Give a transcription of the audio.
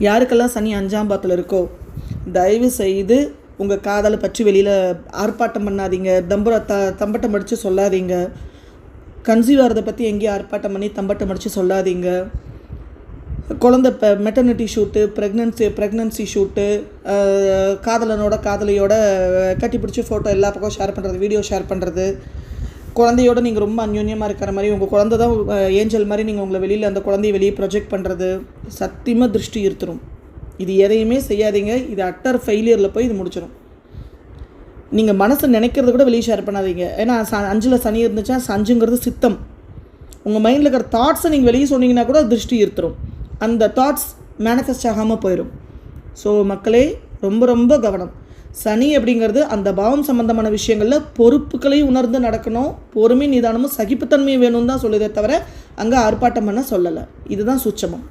யாருக்கெல்லாம் சனி 5ஆம் பாவத்தில் இருக்கோ தயவு செய்து உங்கள் காதலை பற்றி வெளியில் ஆர்ப்பாட்டம் பண்ணாதீங்க, தம்பட்டம் அடித்து சொல்லாதீங்க. கன்சீவ் ஆகிறத பற்றி எங்கேயும் ஆர்ப்பாட்டம் பண்ணி தம்பட்டம் அடித்து சொல்லாதீங்க. குழந்தை மெட்டர்னிட்டி ஷூட்டு, ப்ரெக்னன்சி ஷூட்டு, காதலையோட கட்டிப்பிடிச்சி ஃபோட்டோ எல்லா பக்கம் ஷேர் பண்ணுறது, வீடியோ ஷேர் பண்ணுறது, குழந்தையோடு நீங்கள் ரொம்ப அந்யோன்யமாக இருக்கிற மாதிரி, உங்கள் குழந்தை தான் ஏஞ்சல் மாதிரி நீங்கள் உங்களை வெளியில் அந்த குழந்தைய வெளியே ப்ரொஜெக்ட் பண்ணுறது சத்தியமாக திருஷ்டி ஈர்த்துரும். இது எதையுமே செய்யாதீங்க. இது அட்டர் ஃபெயிலியரில் போய் இது முடிச்சிடும். நீங்கள் மனசை நினைக்கிறத கூட வெளியே ஷேர் பண்ணாதீங்க. ஏன்னா 5ல் சனி இருந்துச்சுன்னா 5ங்கிறது சித்தம். உங்கள் மைண்டில் இருக்கிற தாட்ஸை நீங்கள் வெளியே சொன்னீங்கன்னா கூட திருஷ்டி ஈர்த்துரும். அந்த தாட்ஸ் மேனிஃபெஸ்ட் ஆகாமல் போயிடும். ஸோ மக்களே, ரொம்ப ரொம்ப கவனம். சனி அப்படிங்கிறது அந்த பாவம் சம்பந்தமான விஷயங்களில் பொறுப்புகளையும் உணர்ந்து நடக்கணும். பொறுமை, நிதானமும் சகிப்புத்தன்மையும் வேணும்னு தான் சொல்லுதே தவிர அங்கே ஆர்ப்பாட்டம் பண்ண சொல்லலை. இதுதான் சூட்சமம்.